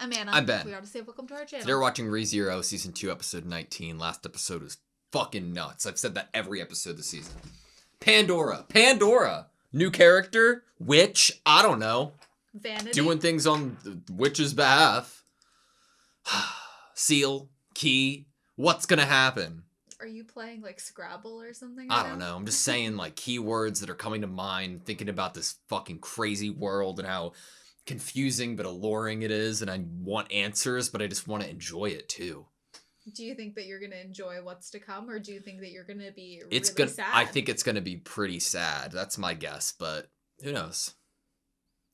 I'm Anna. I'm Ben. We AutoSave. Welcome to our channel. Today we're watching Rezero Season 2, Episode 19. Last episode was fucking nuts. I've said that every episode this season. Pandora! New character? Witch? I don't know. Vanity. Doing things on the witch's behalf. Seal? Key? What's gonna happen? Are you playing like Scrabble or something? I don't know. I'm just saying like keywords that are coming to mind, thinking about this fucking crazy world and how confusing but alluring it is, and I want answers, but I just want to enjoy it too. Do you think that you're gonna enjoy what's to come, or do you think that you're gonna be It's really gonna. sad? I think it's gonna be pretty sad. That's my guess, but who knows?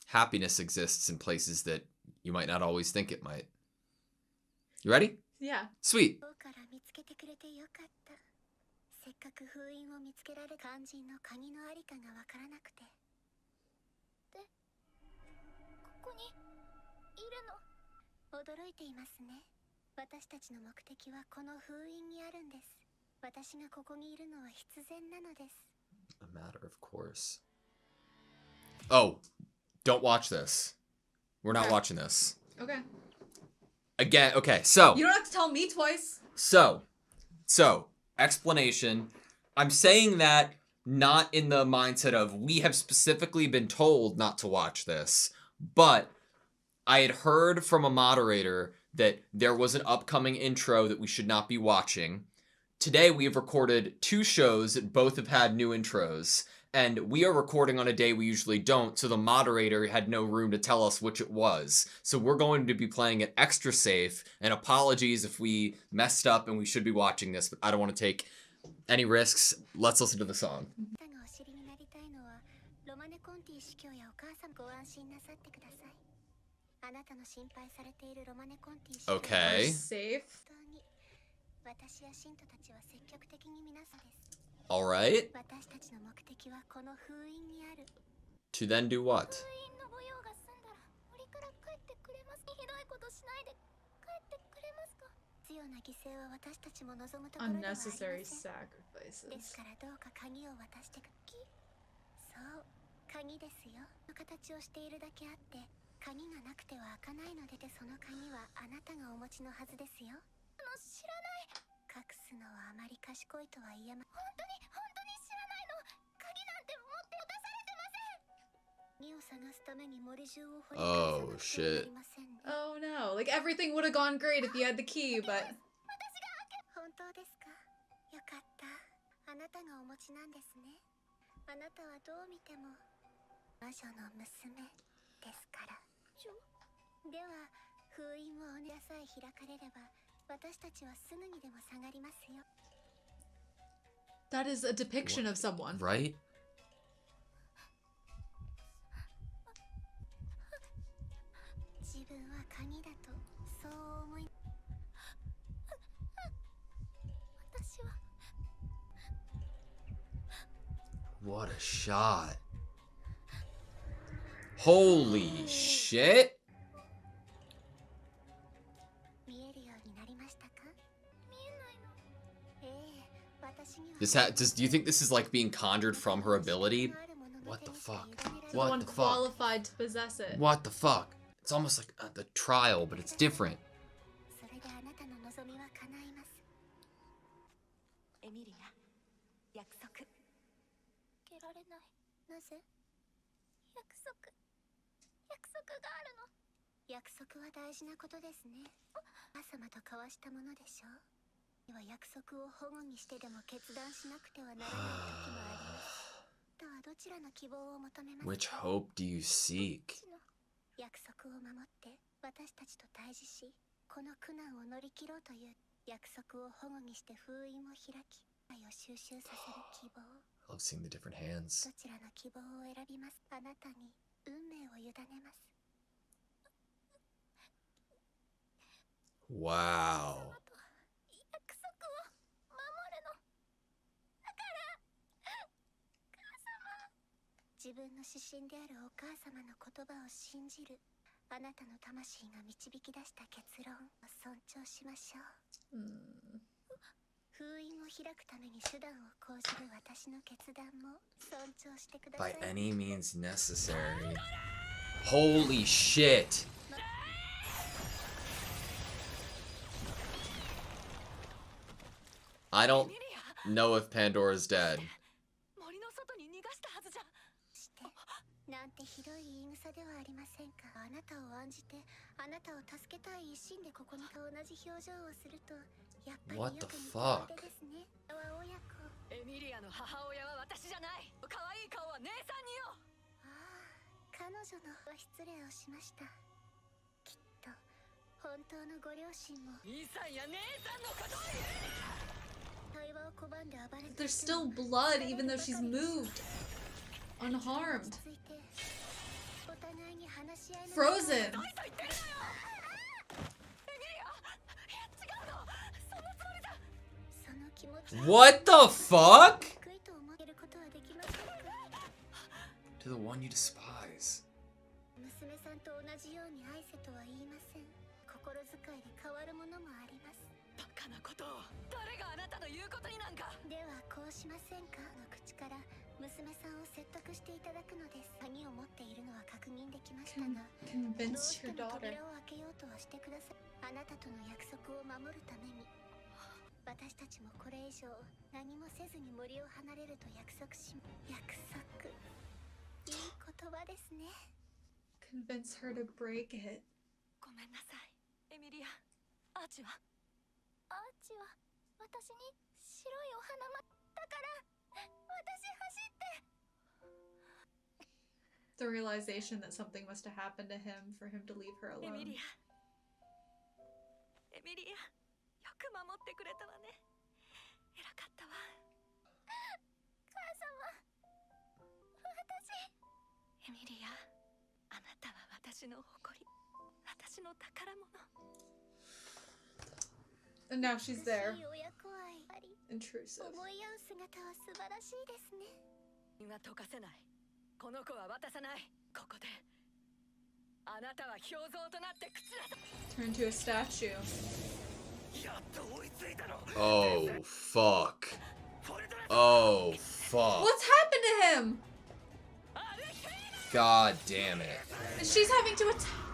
Happiness exists in places that you might not always think it might. You ready? Yeah. Sweet. A matter of course. Oh, don't watch this. We're not watching this. Okay. Again, okay, so. You don't have to tell me twice. So, explanation. I'm saying that not in the mindset of we have specifically been told not to watch this, but I had heard from a moderator that there was an upcoming intro that we should not be watching. Today we have recorded 2 shows that both have had new intros, and we are recording on a day we usually don't, so the moderator had no room to tell us which it was. So we're going to be playing it extra safe, and apologies if we messed up and we should be watching this, but I don't want to take any risks. Let's listen to the song. Okay. Safe. Alright. To then do what? Unnecessary sacrifices. Oh, shit. Oh no, like everything would have gone great if you had the key, but... That is a depiction of someone. Right? What a shot. Holy shit. Do you think this is like being conjured from her ability? What the fuck? What Someone the fuck? qualified to possess it. What the fuck? It's almost like the trial, but it's different. Which hope do you seek? I love seeing the different hands. Wow. By any means necessary. Holy shit. I don't know if Pandora's dead. 森の外に逃がしたはずじゃ。してなんてひどい言い草ではありませんか。あなたを案じてあなたを助けたい一心でここに同じ表情をするとやっぱり What よ the く似 fuck? てですね。は親子。エミリアの母親は私じゃない。可愛い顔は姉さんによ。ああ、彼女の失礼をしました。きっと本当のご両親も兄さんや姉さんのことを言う。 There's still blood even though she's moved. Unharmed. Frozen. What the fuck? To the one you despise. 娘さんと同じように愛せとは言いません。心遣いで変わるものもあります。バカなことを誰があなたの言うことになんか。ではこうしませんか。の口から娘さんを説得していただくのです。鍵を持っているのは確認できましたが、 Convince your どう daughter. しても扉を開けようとはしてください。あなたとの約束を守るために。私たちもこれ以上何もせずに森を離れると約束し。約束。いい言葉ですね。 Convince her to break it. ごめんなさい、エミリア。アーチは私に白いお花まだから私走って。 The realization that something must have happened to him for him to leave her エミ alone. リア、エミリア、よく守ってくれたわね。偉かったわ。母様、私。エミリア、あなたは私の誇り、私の宝物。 And now she's there. 優しい親子愛あり、 Intrusive. 思い合う姿は素晴らしいですね。は溶かせない。この子は渡さない。ここであなたは表像となって口なさ。 Turn to a statue. やっと追いついたの。 Oh, fuck. Oh, fuck. What's happened to him? God damn it. She's having to attack.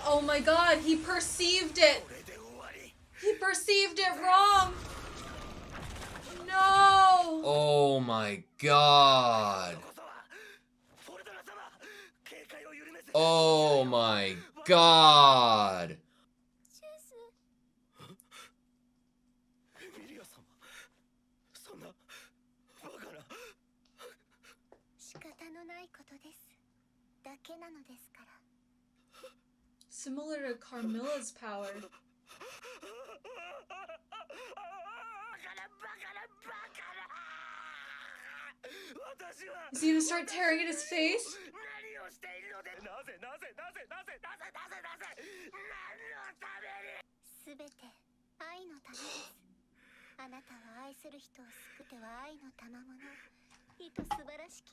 Oh my god, he perceived it! He perceived it wrong! No! Oh my god. Oh my god. 仕方のないことです。だけなのですから。 Similar to Carmilla's power. Is he gonna start tearing at his face?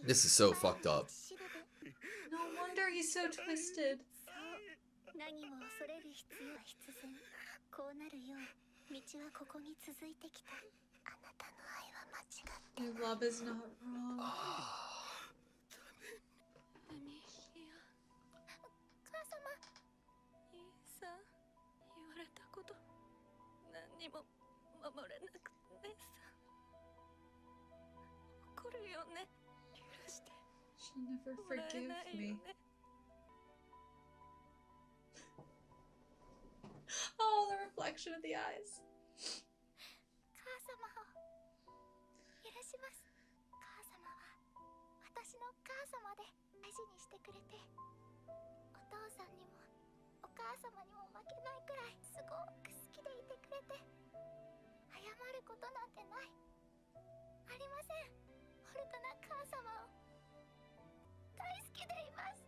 This is so fucked up. No wonder he's so twisted. 何も恐れる必要は必然。こうなるよう道はここに続いてきた。あなたの愛は間違ってない。 Your love is not wrong. エミリア、母様。いいさ、言われたこと何にも守れなくてさ。怒るよね。許して。 She'll never forgive me. Oh, the reflection of the eyes. 母様を許します。母様は私の母様で大事にしてくれて、お父さんにもお母様にも負けないくらいすごく好きでいてくれて、謝ることなんてないありません。ホルトな母様を大好きでいます。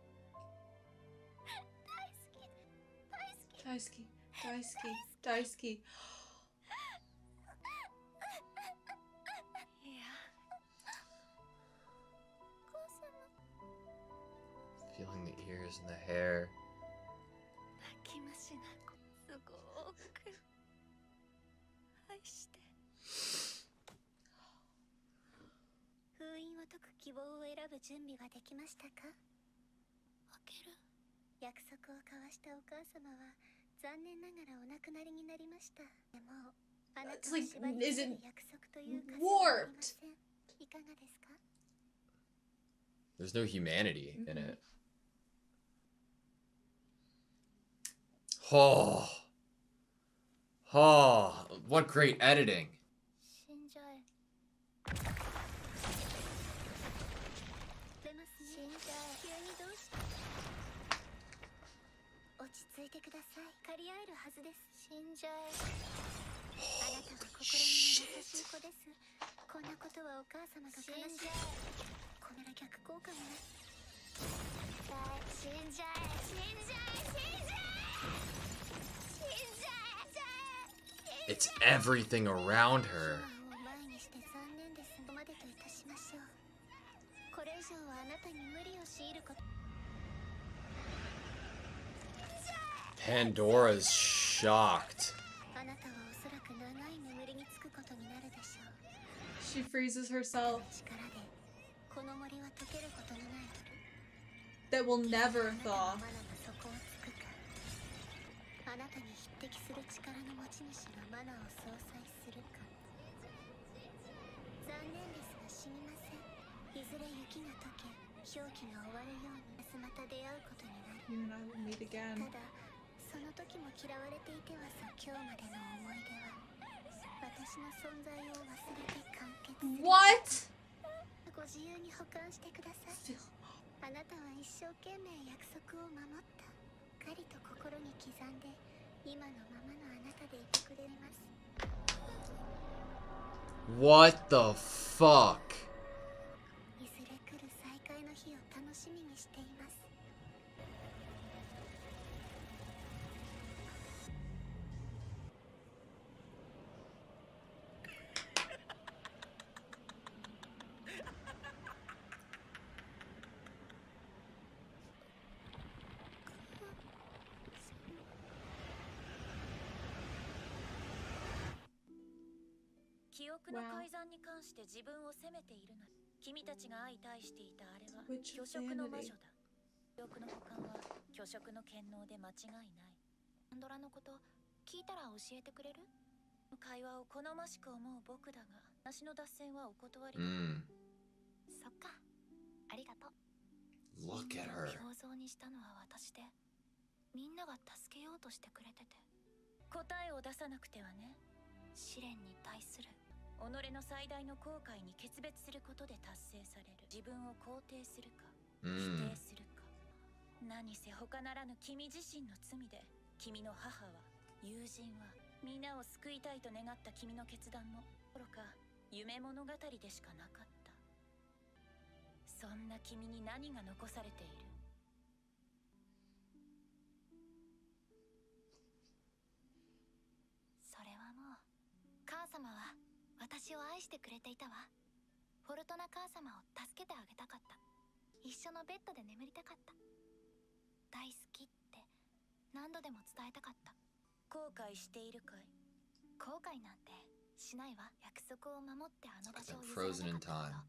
大好き、大好き。 Daisuke, Daisuke, Daisuke. いや、Feeling the ears and the hair. 泣きましなこすごく愛して封印を解く希望を選ぶ準備ができましたか？開ける約束を交わしたお母様は残念ながらお亡くなりになりました。でもあなた It's は like, 縛り is 付け it る約束という枷はありま warped? せん。いかがですか？ There's no humanity in it. Oh. Oh, what great editing. 死んじゃえ。出ますね。死んじゃえ。急にどうした？落ち着いてください。借り合えるはずです。死んじゃえ。あなたは心の優しい子です。こんなことはお母様が悲しい。これら逆効果もない。死んじゃえ。死んじゃえ。死んじゃえ。死んじゃえ。 It's everything around her. 前にして残念です。ここまでといたしましょう。これ以上はあなたに無理を強いること。 Pandora's shocked. あなたはおそらく長い眠りにつくことになるでしょう。 She freezes herself. 力でこの森は溶けることのない。 That will never あなた thaw. のマナが底をつくか。あなたに匹敵する力の持ち主がマナを相殺するか。残念ですが死にません。いずれ雪が溶け、氷期が終わるようにまた出会うことになる。 You and I will meet again. ただその時も嫌われていてはさ、今日までの思い出は私の存在を忘れて完結する。 What? ご自由に保管してください。あなたは一生懸命約束を守った。狩りと心に刻んで今のままのあなたでいてくれます。 What the fuck? いずれ来る再会の日を楽しみにしています。 記憶の改ざんに関して自分を責めているの。君たちが相対していたあれは Which 虚飾の魔 vanity? 女だ。記憶の保管は虚飾の権能で間違いない。パンドラのこと聞いたら教えてくれる？会話を好ましく思う僕だが、話の脱線はお断りだ。そっか、ありがとう。 Look at her. 胸像にしたのは私で、みんなが助けようとしてくれてて。答えを出さなくてはね。試練に対する己の最大の後悔に決別することで達成される。自分を肯定するか否定するか。何せ他ならぬ君自身の罪で、君の母は友人は皆を救いたいと願った君の決断も愚か夢物語でしかなかった。そんな君に何が残されている？それはもう母様は私を愛してくれていたわ。フォルトナ母様を助けてあげたかった。一緒のベッドで眠りたかった。大好きって何度でも伝えたかった。後悔しているかい？後悔なんてしないわ。約束を守ってあの場所を譲らなかったこ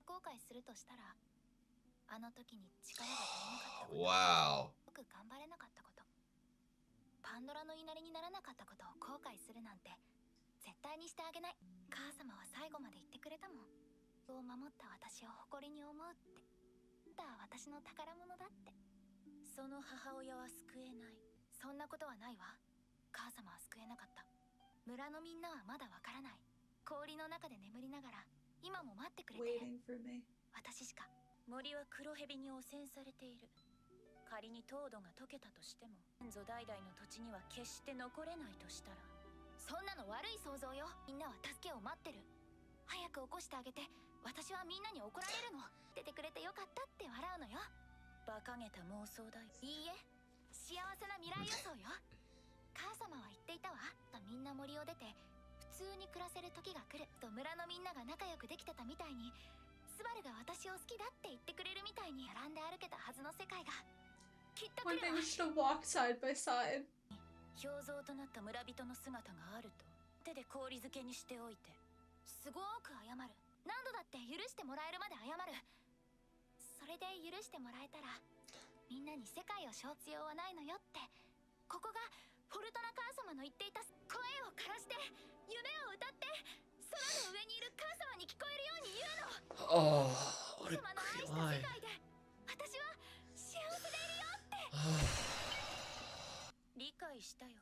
と。後悔するとしたら、あの時に力が足りなかったこと。 Wow. 僕頑張れなかったこと。パンドラの言いなりにならなかったことを後悔するなんて絶対にしてあげない。母様は最後まで言ってくれたもん。を守った私を誇りに思うって。あんたは私の宝物だって。その母親は救えない。そんなことはないわ。母様は救えなかった。村のみんなはまだわからない。氷の中で眠りながら今も待ってくれてる。 Waiting for me. 私しか。森は黒蛇に汚染されている。仮に凍土が溶けたとしても、先祖代々の土地には決して残れないとしたら、そんなの悪い想像よ。みんなは助けを待ってる。早く起こしてあげて。私はみんなに怒られるの。出てくれてよかったって笑うのよ。馬鹿げた妄想だよ。いいえ、幸せな未来予想よ。母様は言っていたわ。みんな森を出て普通に暮らせる時が来ると。村のみんなが仲良くできてたみたいに、スバルが私を好きだって言ってくれるみたいに並んで歩けたはずの世界がきっと来 One る day わ。 we should have walked side by side. 表像となった村人の姿があると手で氷漬けにしておいて、すごく謝る。何度だって許してもらえるまで謝る。それで許してもらえたらみんなに世界を背負つ必要はないのよって、ここがフォルトナ母様の言っていた声を枯らして夢を歌って空の上にいる母様に聞こえるように言うの。 Oh, 母 what a 様の愛 great した世 line. 界で私は幸せでいるよって。理解したよ。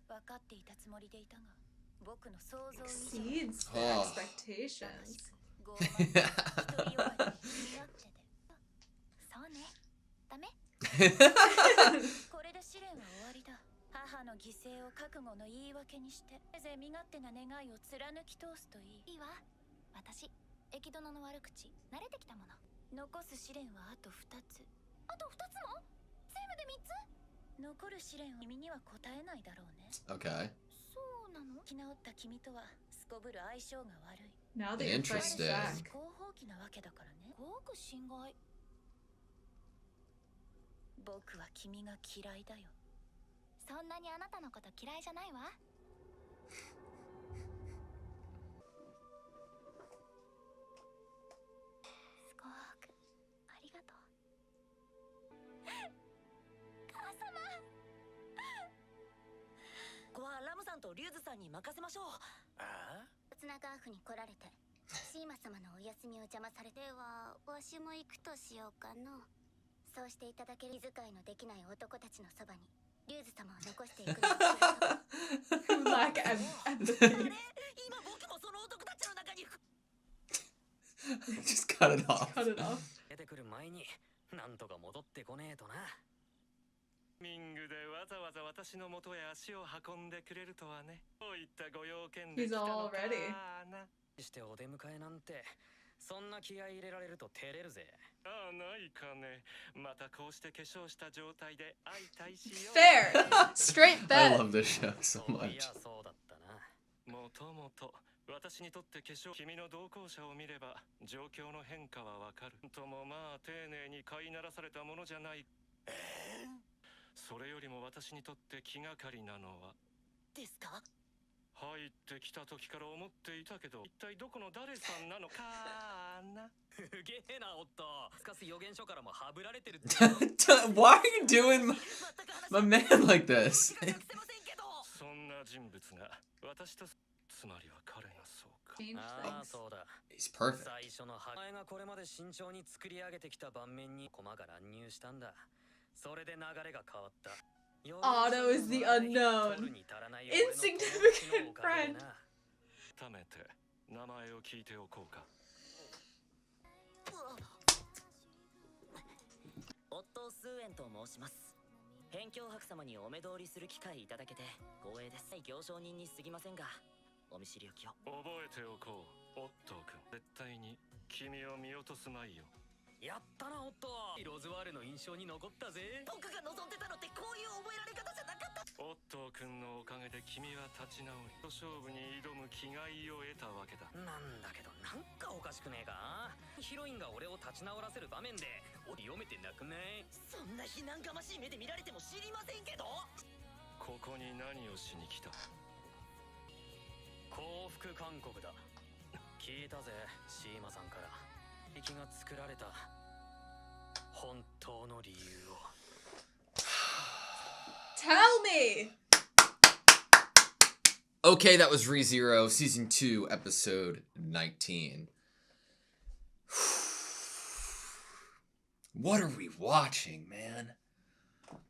分かっていたつもりでいたが、僕の想像以上。 Exceeds the Oh. expectations. 傲慢で独りよがりで似合ってて。そうね。ダメ？これで試練は終わりだ。母の犠牲を覚悟の言い訳にして、せいぜい身勝手な願いを貫き通すといい。いいわ。私駅殿の悪口慣れてきたもの。残す試練はあと2つ。あと2つも？全部で3つ？残る試練は君には答えないだろうね。Okay. そうなの？生き直った君とはすこぶる相性が悪い。 Now that you're fighting Interesting. back. 合法機なわけだからね。ごく心外。僕は君が嫌いだよ。そんなにあなたのこと嫌いじゃないわ。すごくありがとう。母様。ここはラムさんとリュウズさんに任せましょう。ああ、ツナガーフに来られてシーマ様のお休みを邪魔されてはわしも行くとしようかの。そうしていただける気遣いのできない男たちのそばにリュウズ様を残していくのだ。 Lack of あれ empathy. 今僕もその男たちの中に Just cut it off. Cut it off. 出てくる前になんとか戻ってこねえとな。ミングでわざわざ私の元へ足を運んでくれるとはね。どういったご用件で来 He's たの all か ready. な。してお出迎えなんて、そんな気合い入れられると照れるぜ。ああ、ないかね。またこうして化粧した状態で相対しよう。 Fair. Straight I bet. love this show so そうい much. やそうだったな。もともと私にとって化粧、君の同行者を見れば状況の変化はわかる。ともまあ丁寧に飼いならされたものじゃない。それよりも私にとって気がかりなのは、ですか。入ってきた時から思っていたけど、一体どこの誰さんなのかな。すげえな、おっと。つかす予言書からもはぶられてるって。 Why are you doing my man like this? そんな人物が私と、つまりは彼がそうか。 Change ああ、 things. そうだ。 He's perfect. 最初のお前がこれまで慎重に作り上げてきた盤面に駒が乱入したんだ。それで流れが変わった。 Otto is the unknown. Insignificant friend. 改めて名前を聞いておこうか。オットー・スーエンと申します。辺境伯様にお目通りする機会いただけて光栄です。行商人に過ぎませんが、お見知りおきを。覚えておこう、オットー君。絶対に君を見落とすまいよ。やったな、オット。ロズワールの印象に残ったぜ。僕が望んでたのってこういう覚えられ方じゃなかった。オットー君のおかげで君は立ち直り、勝負に挑む気概を得たわけだ。なんだけど、なんかおかしくねえか。ヒロインが俺を立ち直らせる場面で読めてなくない？そんな非難がましい目で見られても知りませんけど。ここに何をしに来た？降伏勧告だ。聞いたぜ、シーマさんから。敵が作られた本当の理由を。 Tell me. Okay, that was Rezero, Season 2, Episode 19. What are we watching, man?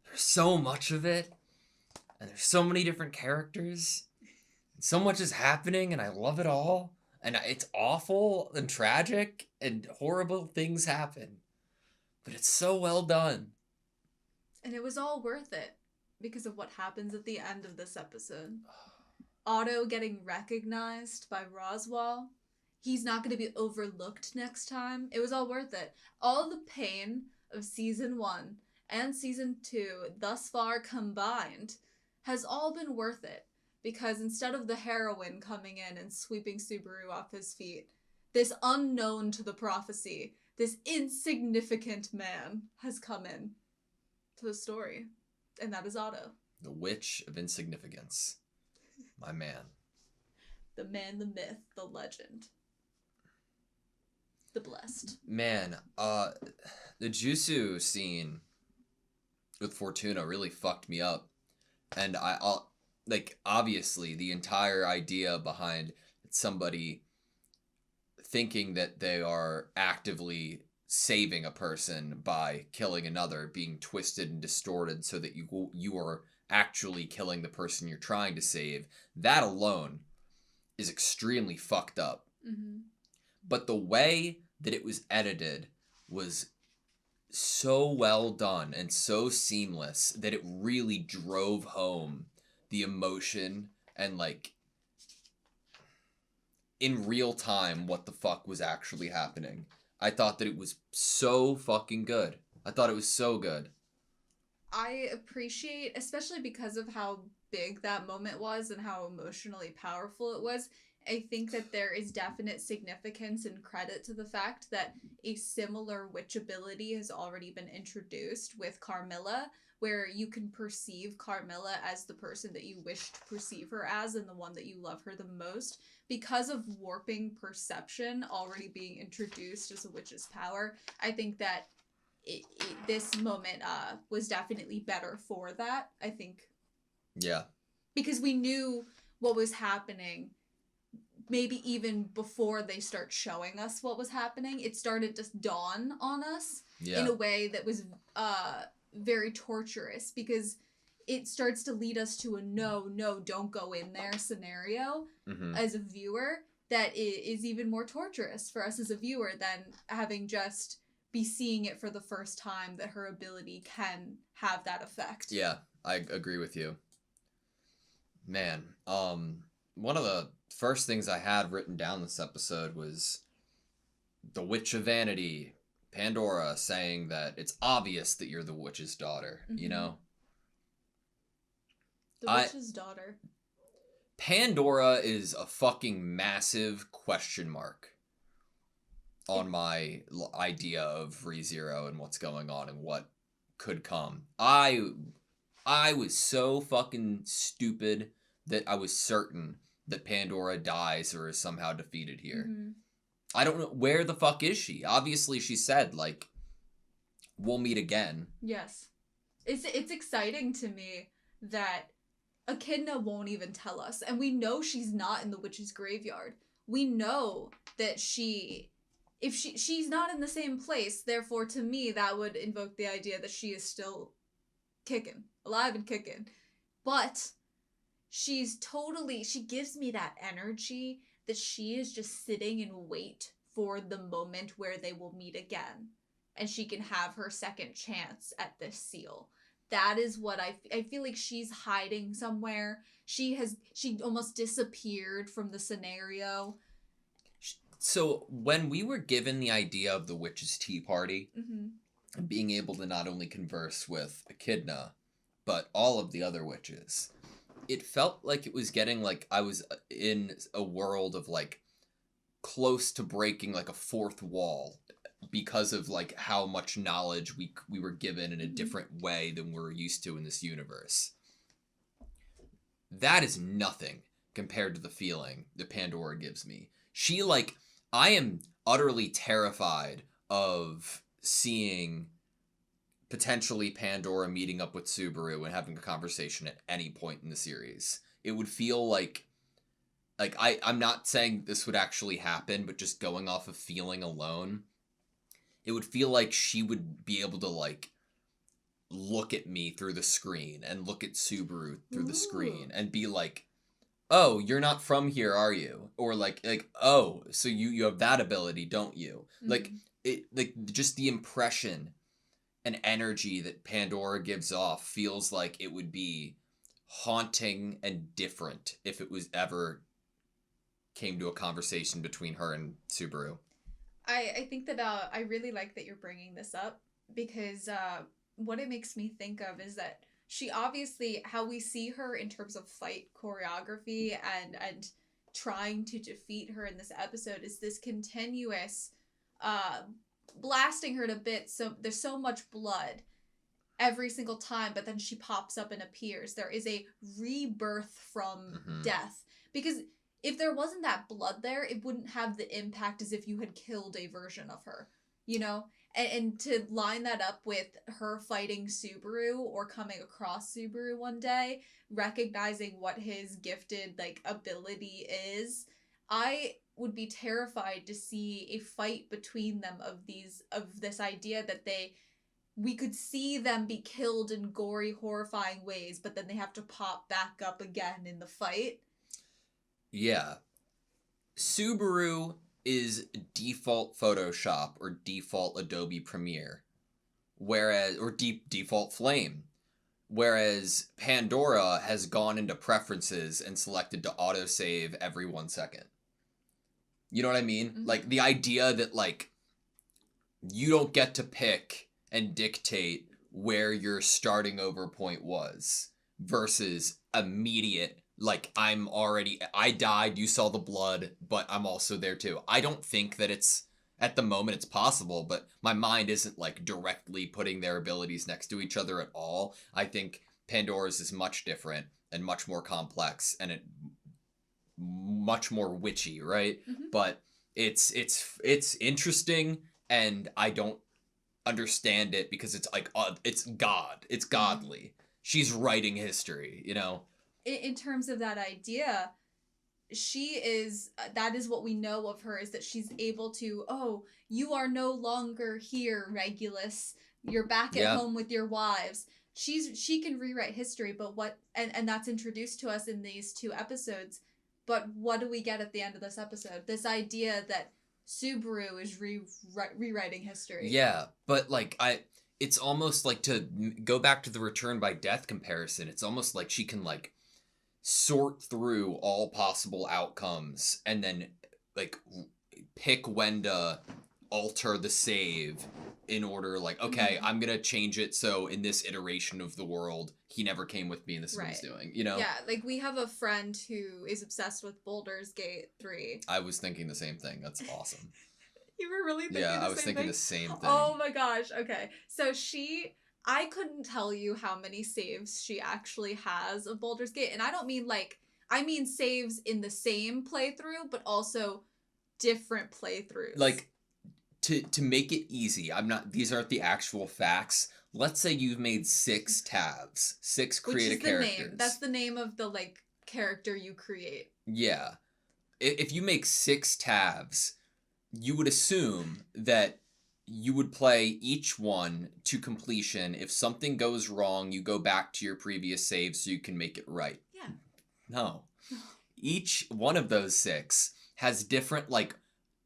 There's so much of it, and there's so many different characters, and so much is happening, and I love it all, and it's awful and tragic, and horrible things happen, but it's so well done. And it was all worth it because of what happens at the end of this episode. Otto getting recognized by Roswell. He's not going to be overlooked next time. It was all worth it. All the pain of Season 1 and Season 2 thus far combined has all been worth it. Because instead of the heroine coming in and sweeping Subaru off his feet, this unknown to the prophecy, this insignificant man has come in to the story. And that is Otto. The Witch of Insignificance. My man. The man, the myth, the legend. The blessed. Man, the Jutsu scene with Fortuna really fucked me up. And I'll like, obviously, the entire idea behind somebody thinking that they are actively saving a person by killing another being twisted and distorted so that you are actually killing the person you're trying to save, that alone is extremely fucked up. Mm-hmm. But the way that it was edited was so well done and so seamless that it really drove home the emotion and, like, in real time what the fuck was actually happening. I thought that it was so fucking good. I thought it was so good. I appreciate, especially because of how big that moment was and how emotionally powerful it was, I think that there is definite significance and credit to the fact that a similar witch ability has already been introduced with Carmilla, where you can perceive Carmilla as the person that you wish to perceive her as and the one that you love her the most. Because of warping perception already being introduced as a witch's power, I think that this moment was definitely better for that, I think. Yeah. Because we knew what was happening, maybe even before they start showing us what was happening. It started to dawn on us in a way that was very torturous, because it starts to lead us to a no, don't go in there scenario as a viewer that is even more torturous for us as a viewer than having just be seeing it for the first time that her ability can have that effect. Yeah, I agree with you. Man, one of the first things I had written down this episode was the Witch of Vanity, Pandora, saying that it's obvious that you're the witch's daughter, you know? The witch's daughter. Pandora is a fucking massive question mark on my idea of Rezero and what's going on and what could come. I was so fucking stupid that I was certain that Pandora dies or is somehow defeated here. Mm-hmm. I don't know, where the fuck is she? Obviously she said, like, we'll meet again. Yes. It's exciting to me that Echidna won't even tell us, and we know she's not in the witch's graveyard. We know that she's not in the same place, therefore to me that would invoke the idea that she is still kicking, alive and kicking. But she gives me that energy that she is just sitting in wait for the moment where they will meet again, and she can have her second chance at this seal. That is what I feel like she's hiding somewhere. She almost disappeared from the scenario. So when we were given the idea of the witch's tea party, and being able to not only converse with Echidna, but all of the other witches, it felt like it was getting, like, I was in a world of, like, close to breaking, like, a fourth wall because of, like, how much knowledge we were given in a different way than we're used to in this universe. That is nothing compared to the feeling that Pandora gives me. She, like, I am utterly terrified of seeing potentially Pandora meeting up with Subaru and having a conversation at any point in the series. It would feel like I'm not saying this would actually happen, but just going off of feeling alone, it would feel like she would be able to, like, look at me through the screen and look at Subaru through the screen and be like, oh, you're not from here, are you? Or like, oh, so you have that ability, don't you? Like, just the impression and energy that Pandora gives off feels like it would be haunting and different if it was ever came to a conversation between her and Subaru. I think that I really like that you're bringing this up, because what it makes me think of is that she obviously, how we see her in terms of fight choreography and trying to defeat her in this episode is this continuous blasting her to bits. So there's so much blood every single time, but then she pops up and appears. There is a rebirth from death. Because if there wasn't that blood there, it wouldn't have the impact as if you had killed a version of her, you know? And to line that up with her fighting Subaru or coming across Subaru one day, recognizing what his gifted, like, ability is, I would be terrified to see a fight between them of this idea that we could see them be killed in gory, horrifying ways, but then they have to pop back up again in the fight. Yeah. Subaru is default Photoshop or default Adobe Premiere, or default Flame, whereas Pandora has gone into preferences and selected to autosave every 1 second. You know what I mean? Mm-hmm. Like, the idea that, like, you don't get to pick and dictate where your starting over point was versus immediate. Like, I died, you saw the blood, but I'm also there too. I don't think that at the moment it's possible, but my mind isn't, like, directly putting their abilities next to each other at all. I think Pandora's is much different and much more complex and much more witchy, right? Mm-hmm. But it's interesting, and I don't understand it because it's like, it's God. It's godly. She's writing history, you know? In terms of that idea, that is what we know of her, is that she's able to, you are no longer here, Regulus. You're back at home with your wives. She can rewrite history, but and that's introduced to us in these 2 episodes, but what do we get at the end of this episode? This idea that Subaru is rewriting history. Yeah, but, like, it's almost like, to go back to the Return by Death comparison, it's almost like she can, like, sort through all possible outcomes and then, like, pick when to alter the save in order, like, okay, I'm gonna change it so in this iteration of the world he never came with me and this is what he's doing, you know? Yeah, like, we have a friend who is obsessed with Baldur's Gate 3. I was thinking the same thing. That's awesome. You were really thinking I was thinking the same thing. Oh my gosh, okay. So I couldn't tell you how many saves she actually has of Baldur's Gate, and I don't mean, like, I mean saves in the same playthrough, but also different playthroughs. Like, to make it easy, these aren't the actual facts. Let's say you've made 6 tabs, 6 created characters. Name. That's the name of the, like, character you create. Yeah. If you make 6 tabs, you would assume that you would play each one to completion. If something goes wrong, you go back to your previous save so you can make it right. Yeah. No. Each one of those 6 has different, like,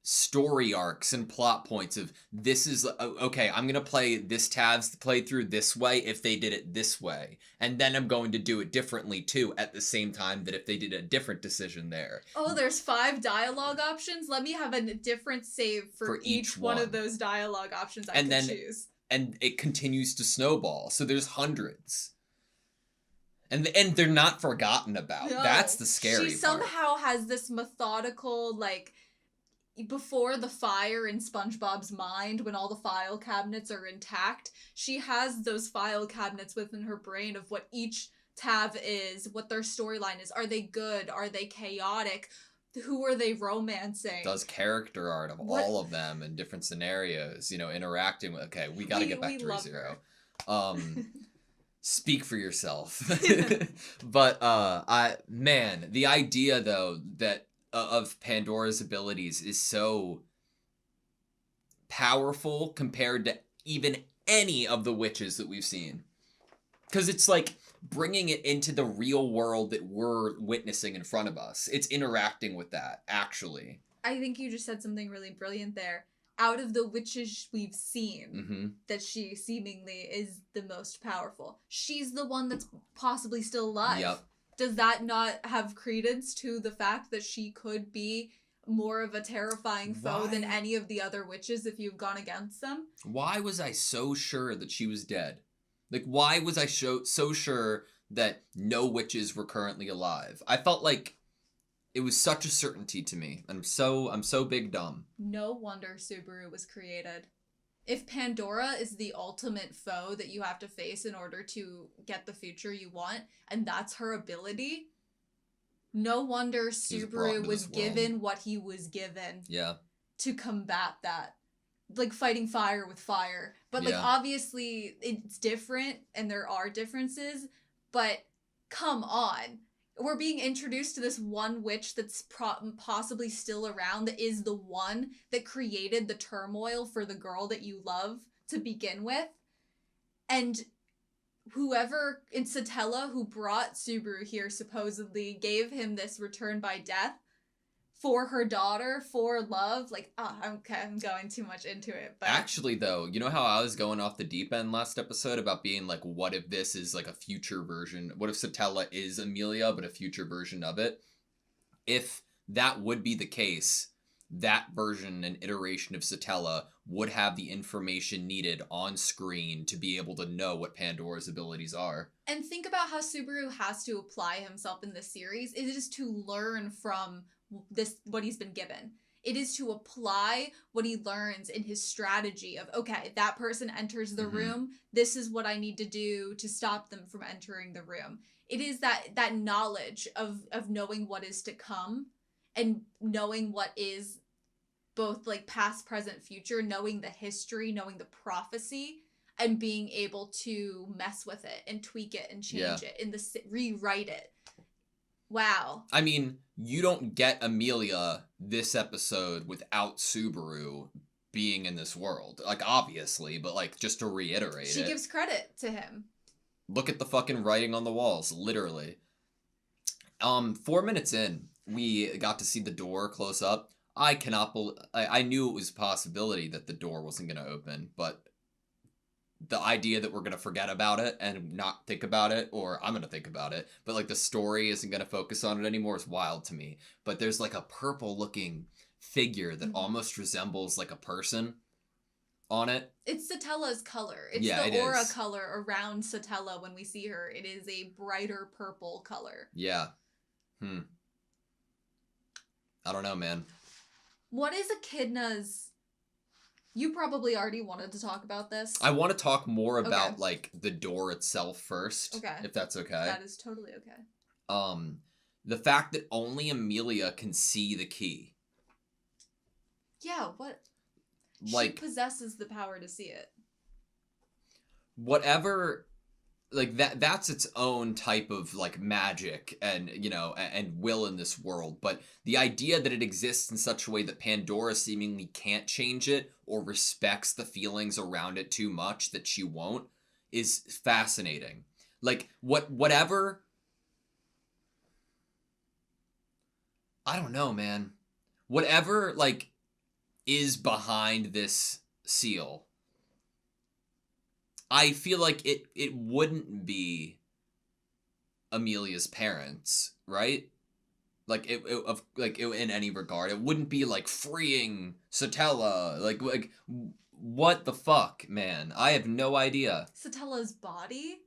story arcs and plot points of, this is, okay, I'm gonna play this tab's playthrough this way if they did it this way, and then I'm going to do it differently too at the same time that if they did a different decision there. Oh, there's 5 dialogue options? Let me have a different save for each one of those dialogue options I can choose. And it continues to snowball, so there's hundreds. And they're not forgotten about. No. That's the scary part. She somehow has this methodical, like, before the fire in SpongeBob's mind, when all the file cabinets are intact, she has those file cabinets within her brain of what each tab is, what their storyline is. Are they good? Are they chaotic? Who are they romancing? Does character art of all of them in different scenarios, you know, interacting with, okay, we gotta get back to Rezero. Speak for yourself. But, the idea, though, that of Pandora's abilities is so powerful compared to even any of the witches that we've seen. Because it's like bringing it into the real world that we're witnessing in front of us. It's interacting with that, actually. I think you just said something really brilliant there. Out of the witches we've seen, that she seemingly is the most powerful. She's the one that's possibly still alive. Yep. Does that not have credence to the fact that she could be more of a terrifying foe than any of the other witches if you've gone against them? Why was I so sure that she was dead? Like, why was I so sure that no witches were currently alive? I felt like it was such a certainty to me. I'm so big dumb. No wonder Subaru was created. If Pandora is the ultimate foe that you have to face in order to get the future you want, and that's her ability, no wonder Subaru was given what he was given. Yeah. To combat that. Like fighting fire with fire. But like obviously it's different and there are differences, but come on. We're being introduced to this one witch that's possibly still around, that is the one that created the turmoil for the girl that you love to begin with. And whoever in Satella who brought Subaru here supposedly gave him this return by death for her daughter, for love. Like, I'm going too much into it. But actually, though, you know how I was going off the deep end last episode about being like, what if this is like a future version? What if Satella is Amelia, but a future version of it? If that would be the case, that version and iteration of Satella would have the information needed on screen to be able to know what Pandora's abilities are. And think about how Subaru has to apply himself in this series. It is to learn from what he's been given. It is to apply what he learns in his strategy of, okay, that person enters the room, this is what I need to do to stop them from entering the room. It is that knowledge of knowing what is to come and knowing what is both like past, present, future, knowing the history, knowing the prophecy, and being able to mess with it and tweak it and change it and rewrite it. Wow. I mean, you don't get Amelia this episode without Subaru being in this world. Like, obviously, but like, just to reiterate she gives credit to him. Look at the fucking writing on the walls, literally. 4 minutes in, we got to see the door close up. I knew it was a possibility that the door wasn't going to open, but the idea that we're going to forget about it and not think about it, or I'm going to think about it, but like the story isn't going to focus on it anymore is wild to me. But there's like a purple looking figure that almost resembles like a person on it. It's Satella's color. It's the aura color around Satella when we see her. It is a brighter purple color. Yeah. I don't know, man. What is Echidna's... You probably already wanted to talk about this. I want to talk more about like the door itself first. Okay. If that's okay. That is totally okay. The fact that only Amelia can see the key. Yeah, what? Like, she possesses the power to see it. Whatever, like that's its own type of like magic and, you know, and will in this world. But the idea that it exists in such a way that Pandora seemingly can't change it or respects the feelings around it too much that she won't is fascinating. Like, whatever... I don't know, man. Whatever, like, is behind this seal, I feel like it wouldn't be Amelia's parents, right? Like, in any regard. It wouldn't be, like, freeing Satella. Like, what the fuck, man? I have no idea. Satella's body?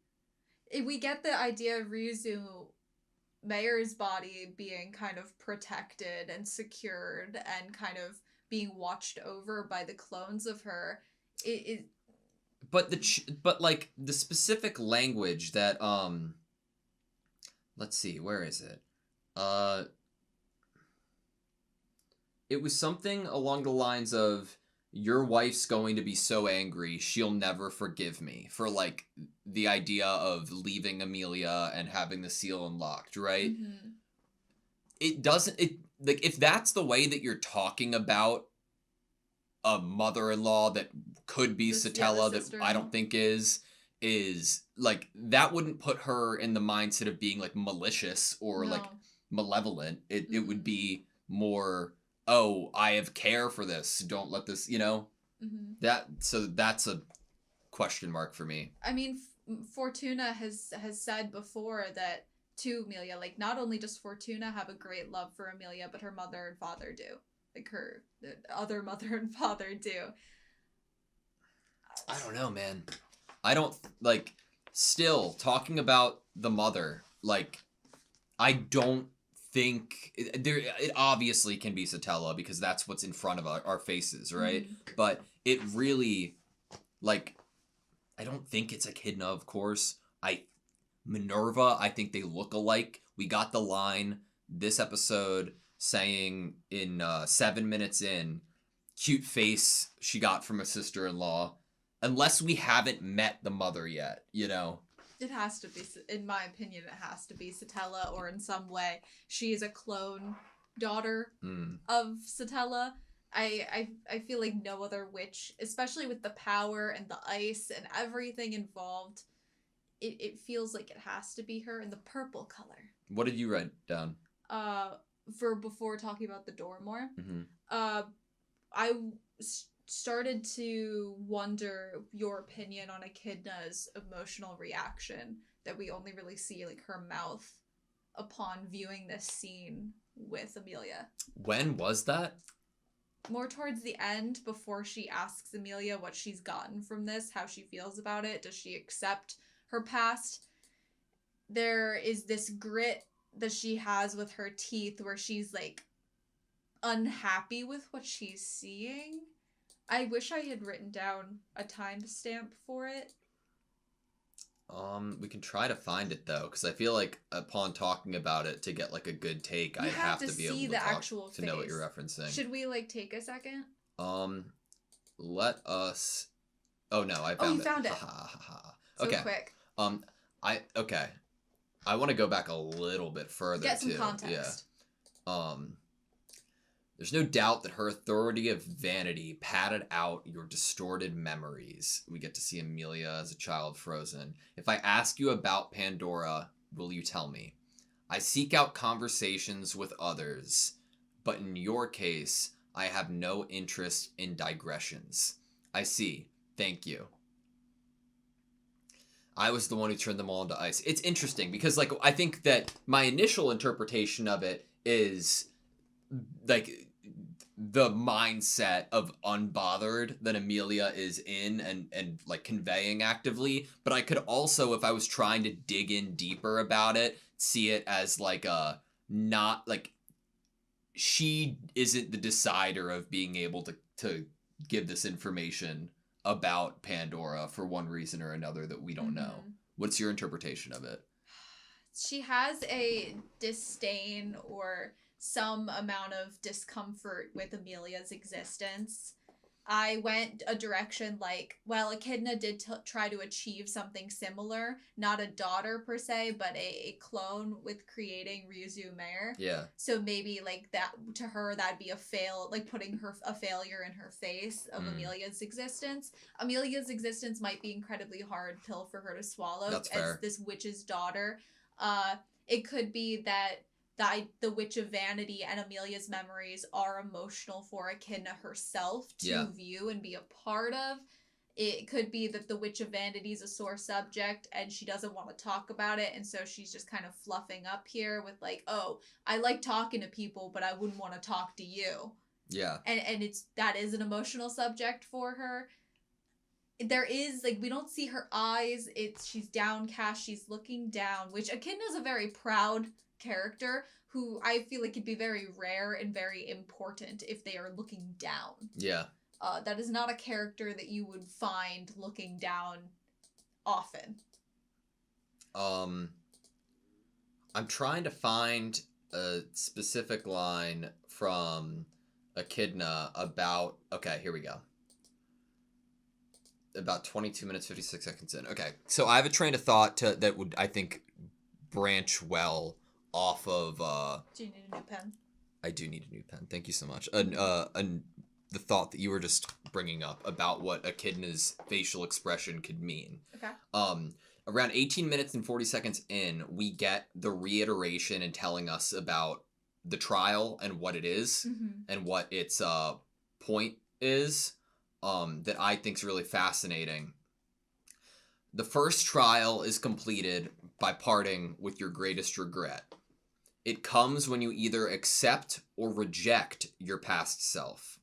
We get the idea of Ryuzu Mayer's body being kind of protected and secured and kind of being watched over by the clones of her. But like the specific language that let's see, where is it? It was something along the lines of, your wife's going to be so angry she'll never forgive me, for like the idea of leaving Amelia and having the seal unlocked, right? Mm-hmm. Like, if that's the way that you're talking about a mother-in-law that could be Satella, that I don't think is like, that wouldn't put her in the mindset of being like malicious or like malevolent. It would be more, oh, I have care for this, don't let this, you know? So that's a question mark for me. I mean, Fortuna has said before that to Amelia, like, not only does Fortuna have a great love for Amelia, but her mother and father do. Like, her other mother and father do. I don't know, man. I don't, like, still, talking about the mother, like, I don't think it obviously can be Satella because that's what's in front of our faces, right? But it really, like, I don't think it's Echidna, of course. Minerva, I think they look alike. We got the line this episode saying in 7 minutes in, cute face she got from a sister-in-law. Unless we haven't met the mother yet, you know? It has to be, in my opinion, it has to be Satella, or in some way she is a clone daughter of Satella. I feel like no other witch, especially with the power and the ice and everything involved, it feels like it has to be her in the purple color. What did you write down? For before talking about the door more, I started to wonder your opinion on Echidna's emotional reaction that we only really see like her mouth upon viewing this scene with Amelia. When was that? More towards the end, before she asks Amelia what she's gotten from this, how she feels about it. Does she accept her past? There is this grit that she has with her teeth where she's like unhappy with what she's seeing. I wish I had written down a timestamp for it. We can try to find it though, because I feel like upon talking about it to get like a good take, I have to be able to talk actual to know what you're referencing. Should we like take a second? Let us. Oh no, I found it. You found it. Okay. So quick. I want to go back a little bit further Get some too. context. Yeah. There's no doubt that her authority of vanity padded out your distorted memories. We get to see Amelia as a child frozen. If I ask you about Pandora, will you tell me? I seek out conversations with others, but in your case, I have no interest in digressions. I see. Thank you. I was the one who turned them all into ice. It's interesting because, like, I think that my initial interpretation of it is, like, the mindset of unbothered that Amelia is in and like conveying actively, but I could also, if I was trying to dig in deeper about it, see it as like a not like she isn't the decider of being able to give this information about Pandora for one reason or another that we don't know. What's your interpretation of it? She has a disdain or some amount of discomfort with Amelia's existence. I went a direction like, well, Echidna did try to achieve something similar. Not a daughter per se, but a clone with creating Ryuzu Mayor. Yeah. So maybe like that, to her, that'd be putting a failure in her face of Amelia's existence. Amelia's existence might be incredibly hard pill for her to swallow. That's fair. As this witch's daughter. It could be that the Witch of Vanity and Amelia's memories are emotional for Echidna herself to view and be a part of. It could be that the Witch of Vanity is a sore subject and she doesn't want to talk about it, and so she's just kind of fluffing up here with like, oh, I like talking to people, but I wouldn't want to talk to you. Yeah. And that is an emotional subject for her. There is, like, we don't see her eyes. She's downcast, she's looking down, which Echidna's a very proud character who I feel like could be very rare and very important if they are looking down. Yeah. That is not a character that you would find looking down often. I'm trying to find a specific line from Echidna about... Okay, here we go. About 22 minutes, 56 seconds in. Okay, so I have a train of thought that would, I think, branch well off of... Do you need a new pen? I do need a new pen. Thank you so much. The thought that you were just bringing up about what Echidna's facial expression could mean. Okay. Around 18 minutes and 40 seconds in, we get the reiteration and telling us about the trial and what it is and what its point is that I think is really fascinating. The first trial is completed by parting with your greatest regret. It comes when you either accept or reject your past self.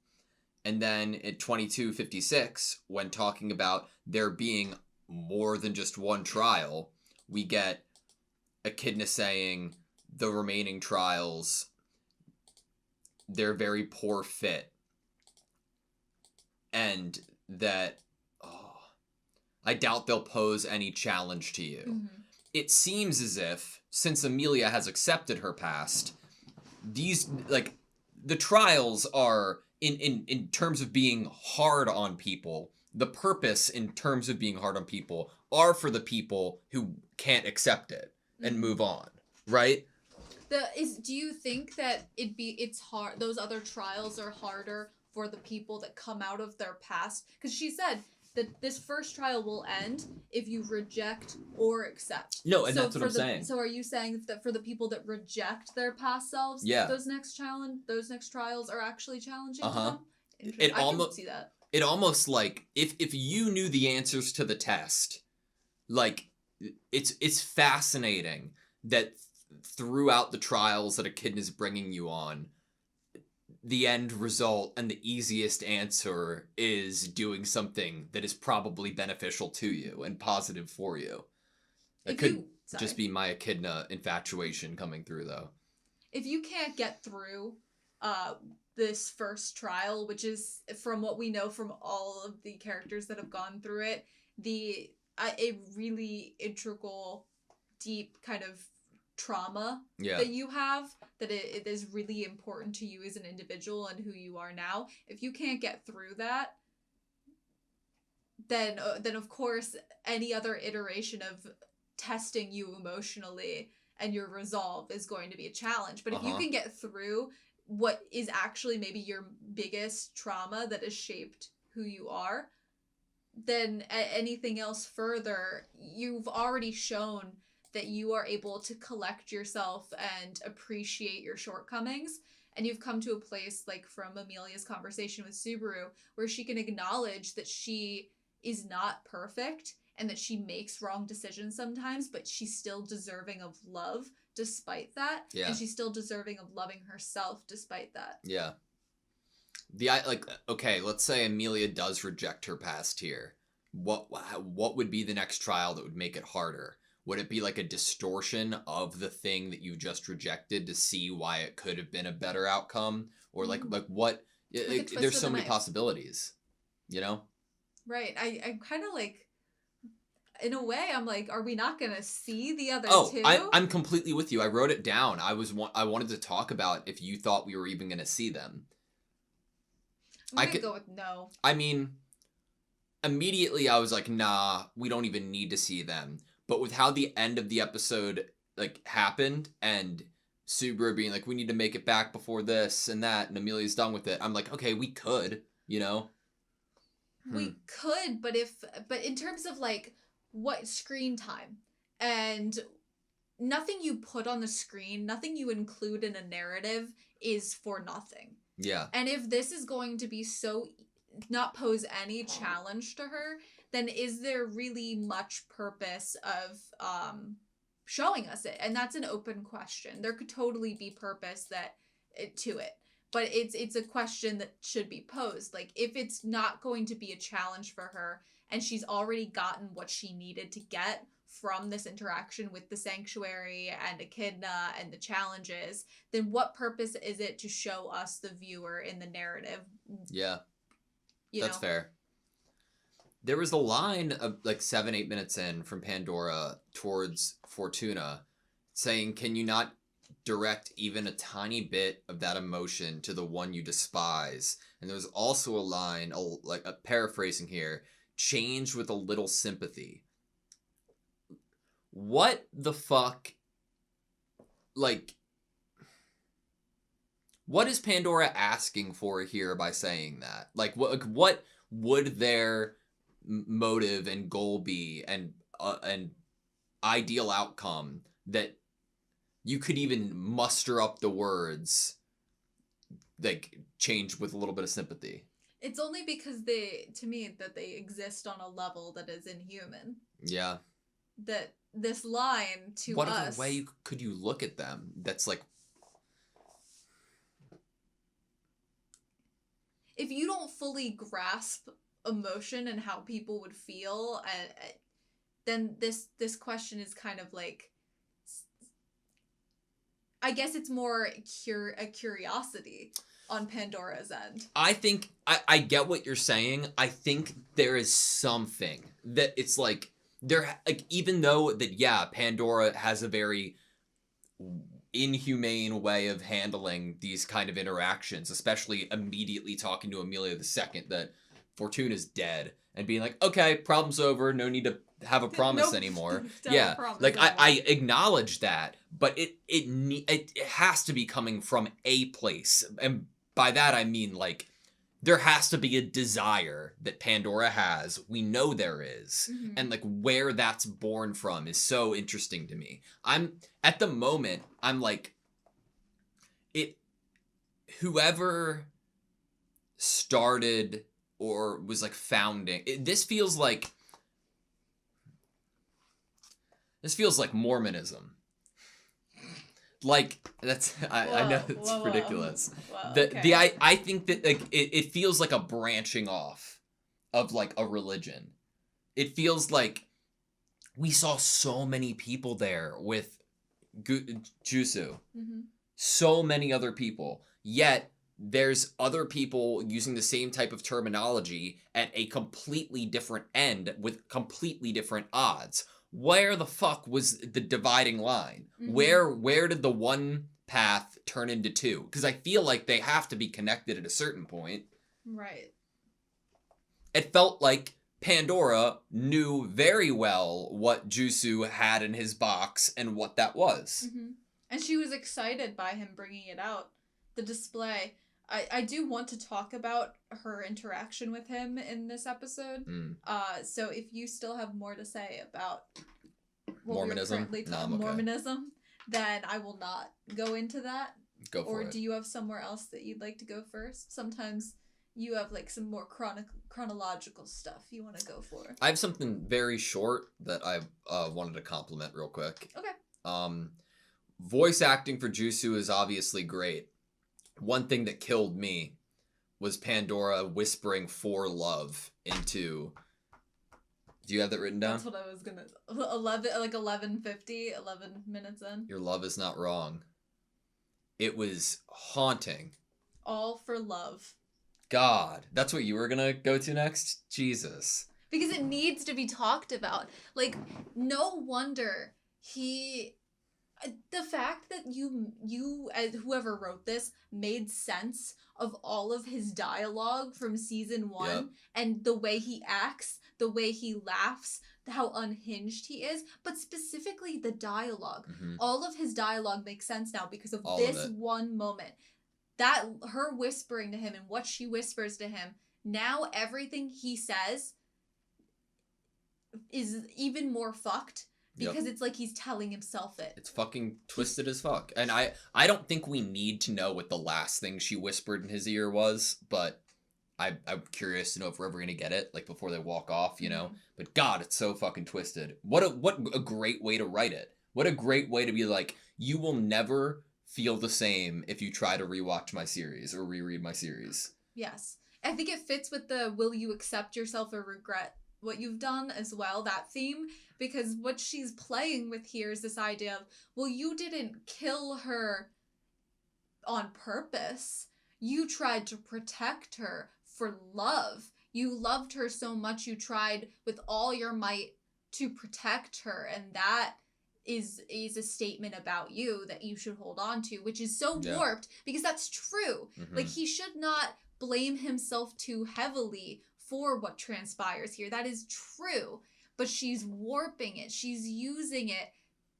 And then at 22:56, when talking about there being more than just one trial, we get Echidna saying the remaining trials, they're very poor fit. And that I doubt they'll pose any challenge to you. Mm-hmm. It seems as if, since Amelia has accepted her past, these, like, the trials are, in terms of being hard on people, the purpose in terms of being hard on people are for the people who can't accept it and move on, right? Do you think that it's hard, those other trials are harder for the people that come out of their past? Because she said that this first trial will end if you reject or accept. No, and that's what I'm saying. So are you saying that for the people that reject their past selves, Yeah, those next trials are actually challenging to them? It I almost can see that. It almost, like, if you knew the answers to the test, like, it's fascinating that throughout the trials that Echidna is bringing you on, the end result and the easiest answer is doing something that is probably beneficial to you and positive for you. That could just be my Echidna infatuation coming through, though. If you can't get through this first trial, which is, from what we know from all of the characters that have gone through it, a really integral, deep kind of trauma that you have, that it is really important to you as an individual and who you are now. If you can't get through that, then of course any other iteration of testing you emotionally and your resolve is going to be a challenge. But if you can get through what is actually maybe your biggest trauma that has shaped who you are, then anything else further, you've already shown that you are able to collect yourself and appreciate your shortcomings. And you've come to a place, like from Amelia's conversation with Subaru, where she can acknowledge that she is not perfect and that she makes wrong decisions sometimes, but she's still deserving of love despite that. Yeah. And she's still deserving of loving herself despite that. Yeah. Okay, let's say Amelia does reject her past here. What would be the next trial that would make it harder? Would it be like a distortion of the thing that you just rejected to see why it could have been a better outcome? Or like what? There's so many possibilities, you know? Right. I kind of like, in a way, I'm like, are we not going to see the other two? I'm completely with you. I wrote it down. I wanted to talk about if you thought we were even going to see them. I'm going to go with no. I mean, immediately I was like, nah, we don't even need to see them. But with how the end of the episode like happened and Subaru being like, we need to make it back before this and that, and Amelia's done with it, I'm like, okay, we could, you know? We could, but in terms of like what screen time, and nothing you put on the screen, nothing you include in a narrative is for nothing. Yeah. And if this is going to be so not pose any challenge to her, then is there really much purpose of showing us it? And that's an open question. There could totally be purpose to it. But it's a question that should be posed. Like, if it's not going to be a challenge for her and she's already gotten what she needed to get from this interaction with the sanctuary and Echidna and the challenges, then what purpose is it to show us, the viewer, in the narrative? Yeah. That's fair. There was a line of like 7-8 minutes in from Pandora towards Fortuna saying, can you not direct even a tiny bit of that emotion to the one you despise? And there's also a line, like a paraphrasing here, change with a little sympathy. What the fuck? Like, what is Pandora asking for here by saying that? Like, what would their motive and goal be, and ideal outcome that you could even muster up the words, like, change with a little bit of sympathy? It's only because to me, that they exist on a level that is inhuman. Yeah. That this line to us... What other way could you look at them that's like... If you don't fully grasp emotion and how people would feel, then this question is kind of like I guess it's more a curiosity on Pandora's end. I think I get what you're saying. I think there is something that it's like even though that Pandora has a very inhumane way of handling these kind of interactions, especially immediately talking to Amelia the second that Fortuna's dead and being like, okay, problem's over, no need to have a promise anymore. Yeah, like I acknowledge that, but it has to be coming from a place, and by that I mean like there has to be a desire that Pandora has. We know there is. Mm-hmm. And like where that's born from is so interesting to me. At the moment, I'm like, whoever started or was like founding, this feels like Mormonism. Like that's I know it's ridiculous. I think that like it feels like a branching off of like a religion. It feels like we saw so many people there with Jusu. Mm-hmm. So many other people. Yet there's other people using the same type of terminology at a completely different end with completely different odds. Where the fuck was the dividing line? Mm-hmm. Where did the one path turn into two? Because I feel like they have to be connected at a certain point. Right. It felt like Pandora knew very well what Jusu had in his box and what that was. Mm-hmm. And she was excited by him bringing it out. The display. I do want to talk about her interaction with him in this episode. So if you still have more to say about what Mormonism, we're currently talking Mormonism, then I will not go into that. Go for it. Or do you have somewhere else that you'd like to go first? Sometimes you have like some more chronological stuff you want to go for. I have something very short that I wanted to compliment real quick. Okay. Voice acting for Jusu is obviously great. One thing that killed me was Pandora whispering "for love" into. Do you have that written down? That's what I was gonna. 11:50, 11 minutes in. Your love is not wrong. It was haunting. All for love. God, that's what you were gonna go to next? Jesus. Because it needs to be talked about. Like, no wonder the fact that you as whoever wrote this made sense of all of his dialogue from season 1 Yep. and the way he acts, the way he laughs, how unhinged he is, but specifically the dialogue. Mm-hmm. All of his dialogue makes sense now because of all this of one moment. That her whispering to him and what she whispers to him, now everything he says is even more fucked. Because it's like he's telling himself it. It's fucking twisted as fuck. And I don't think we need to know what the last thing she whispered in his ear was, but I'm curious to know if we're ever going to get it, like before they walk off, you know? But God, it's so fucking twisted. What a great way to write it. What a great way to be like, you will never feel the same if you try to rewatch my series or reread my series. Yes. I think it fits with the will you accept yourself or regret what you've done as well, that theme, because what she's playing with here is this idea of, well, you didn't kill her on purpose. You tried to protect her for love. You loved her so much you tried with all your might to protect her, and that is a statement about you that you should hold on to, which is so warped because that's true. Mm-hmm. Like, he should not blame himself too heavily for what transpires here. That is true, but she's warping it. She's using it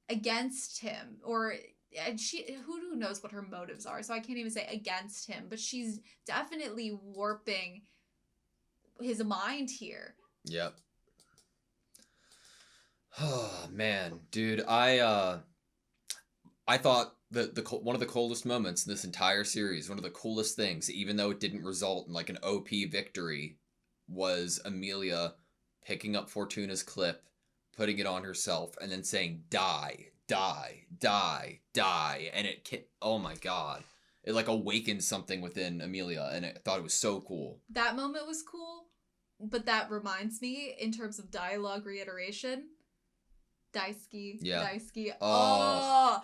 against him, and who knows what her motives are, so I can't even say against him, but she's definitely warping his mind here. Yep. Oh man, dude, I thought one of the coolest moments in this entire series, one of the coolest things, even though it didn't result in like an OP victory, was Amelia picking up Fortuna's clip, putting it on herself, and then saying, die, die, die, die. And oh my God. It like awakened something within Amelia, and I thought it was so cool. That moment was cool, but that reminds me, in terms of dialogue reiteration, Daisuke, Yeah. Daisuke. Oh.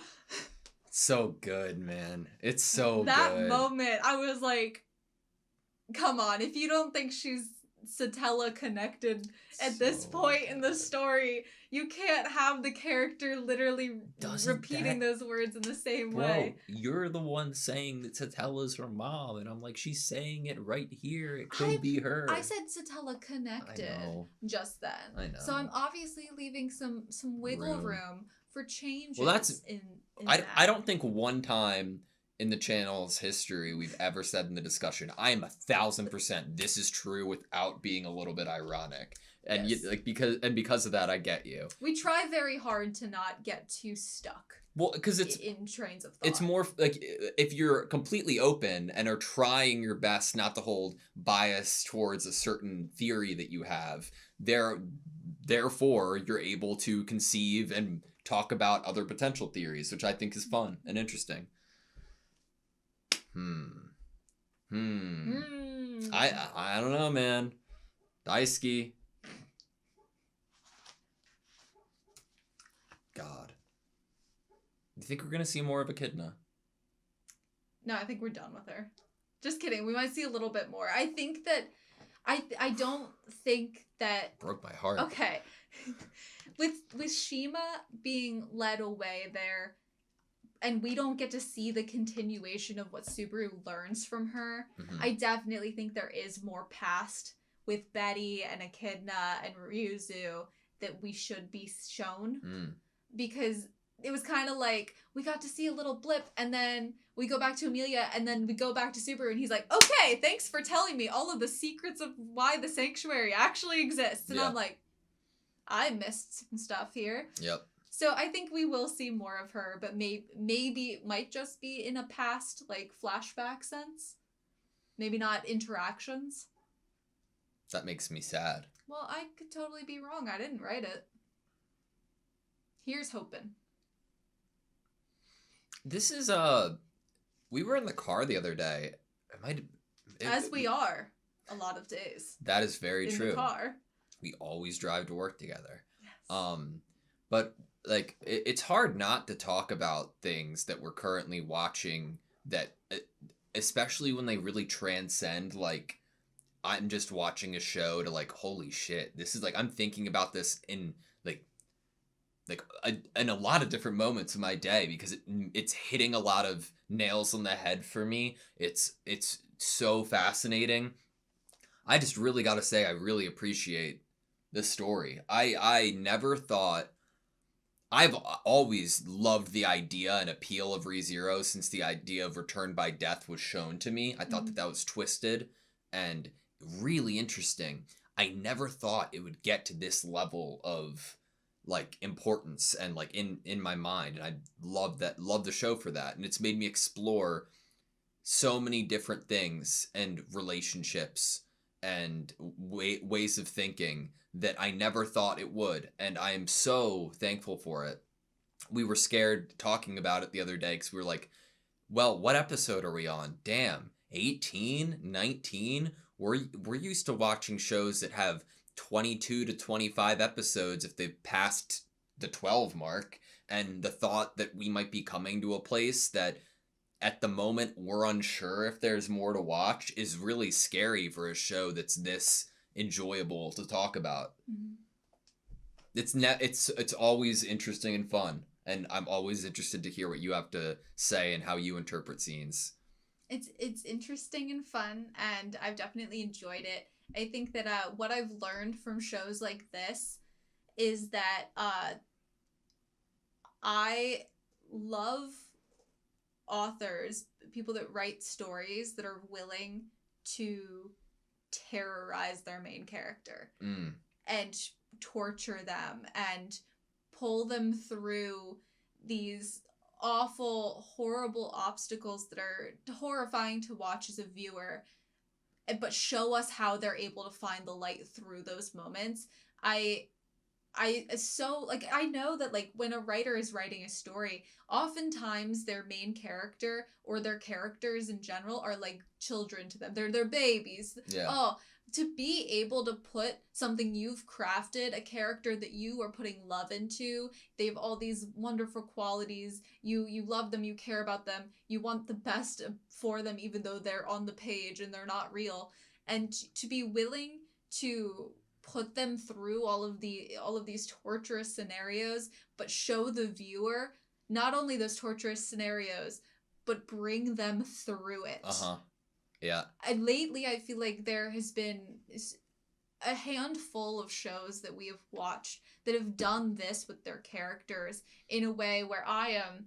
So good, man. It's so That good. moment, I was like, come on, if you don't think she's Satella connected at this So point in the good. story, you can't have the character literally Doesn't repeating that- those words in the same Bro, way. you're the one saying that Satella's her mom, and I'm like, she's saying it right here. It could be her. I said Satella connected know. just then. I know. So I'm obviously leaving some wiggle Room. room for changes. Well, that's- in I that. don't think one time in the channel's history we've ever said in the discussion, I am 1,000% this is true without being a little bit ironic. And Yes. because of that, I get you. We try very hard to not get too stuck Well, because in trains of thought. it's more like if you're completely open and are trying your best not to hold bias towards a certain theory that you have, therefore you're able to conceive and talk about other potential theories, which I think is fun and interesting. I don't know, man. Daisuke. God. Do you think we're gonna see more of Echidna? No, I think we're done with her. Just kidding. We might see a little bit more. I think that I don't think that Broke my heart. okay. with Shima being led away there, and we don't get to see the continuation of what Subaru learns from her, I definitely think there is more past with Betty and Echidna and Ryuzu that we should be shown. Because it was kind of like, we got to see a little blip, and then we go back to Amelia, and then we go back to Subaru, and he's like, okay, thanks for telling me all of the secrets of why the sanctuary actually exists. And Yeah. I'm like, I missed some stuff here. Yep. So I think we will see more of her, but maybe it might just be in a past, like, flashback sense. Maybe not interactions. That makes me sad. Well, I could totally be wrong. I didn't write it. Here's hoping. This is we were in the car the other day. As we are a lot of days. That is very in true. the car. We always drive to work together. Yes. But like it's hard not to talk about things that we're currently watching that especially when they really transcend like I'm just watching a show to like holy shit, this is like I'm thinking about this in in a lot of different moments of my day because it's hitting a lot of nails on the head for me. It's so fascinating. I just really got to say I really appreciate this story. I never thought. I've always loved the idea and appeal of ReZero since the idea of Return by Death was shown to me. I thought that was twisted and really interesting. I never thought it would get to this level of like importance and like in my mind, and I love the show for that, and it's made me explore so many different things and relationships and ways of thinking that I never thought it would, and I am so thankful for it. We were scared talking about it the other day because we were like, well, what episode are we on? Damn, 18, 19? We're used to watching shows that have 22 to 25 episodes if they've passed the 12 mark, and the thought that we might be coming to a place that at the moment we're unsure if there's more to watch is really scary for a show that's this enjoyable to talk about. It's always interesting and fun, and I'm always interested to hear what you have to say and how you interpret scenes. It's interesting and fun, and I've definitely enjoyed it. I think that what I've learned from shows like this is that I love authors, people that write stories that are willing to terrorize their main character and torture them and pull them through these awful, horrible obstacles that are horrifying to watch as a viewer, but show us how they're able to find the light through those moments. I know that like when a writer is writing a story, oftentimes their main character or their characters in general are like children to them. They're babies. Yeah. Oh, to be able to put something you've crafted, a character that you are putting love into, they have all these wonderful qualities, you love them, you care about them, you want the best for them even though they're on the page and they're not real, and to be willing to put them through all of these torturous scenarios, but show the viewer not only those torturous scenarios, but bring them through it. Yeah. And lately, I feel like there has been a handful of shows that we have watched that have done this with their characters in a way where I am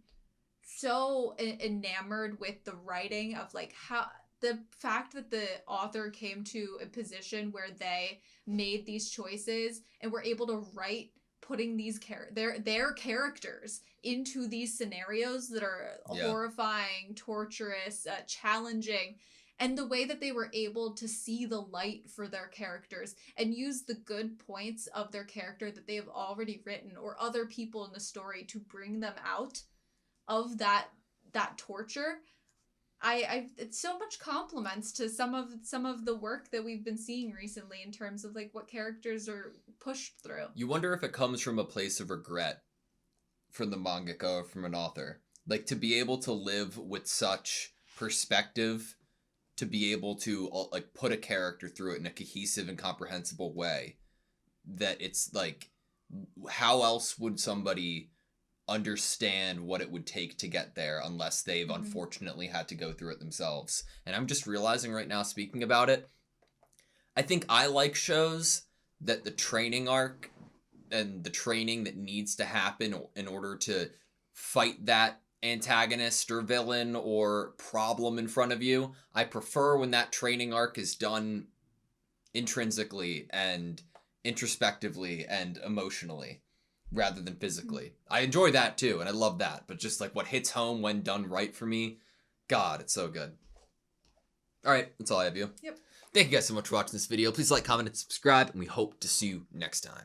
so enamored with the writing of like how the fact that the author came to a position where they made these choices and were able to write putting these their characters into these scenarios that are horrifying, torturous, challenging, and the way that they were able to see the light for their characters and use the good points of their character that they have already written or other people in the story to bring them out of that torture. It's so much compliments to some of the work that we've been seeing recently in terms of like what characters are pushed through. You wonder if it comes from a place of regret from the mangaka or from an author. Like, to be able to live with such perspective, to be able to like put a character through it in a cohesive and comprehensible way, that it's like, how else would somebody understand what it would take to get there unless they've unfortunately had to go through it themselves? And I'm just realizing right now, speaking about it, I think I like shows that the training arc and the training that needs to happen in order to fight that antagonist or villain or problem in front of you, I prefer when that training arc is done intrinsically and introspectively and emotionally rather than physically. I enjoy that too, and I love that, but just like what hits home when done right for me, God, it's so good. All right, that's all I have, you. Yep. Thank you guys so much for watching this video. Please like, comment, and subscribe, and we hope to see you next time.